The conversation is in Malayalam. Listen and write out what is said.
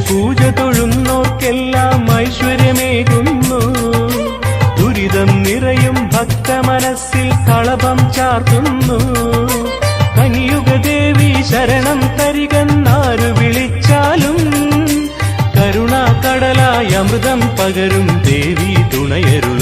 പൂജ തൊഴുന്നോർക്കെല്ലാം ഐശ്വര്യമേകുന്നു. ദുരിതം നിറയും ഭക്തമനസ്സിൽ കളഭം ചാർത്തുന്നു. കനിയുക ദേവി ശരണം തരികെന്നാരു വിളിച്ചാലും കരുണാകടലായി അമൃതം പകരും ദേവി തുണയരുൾ.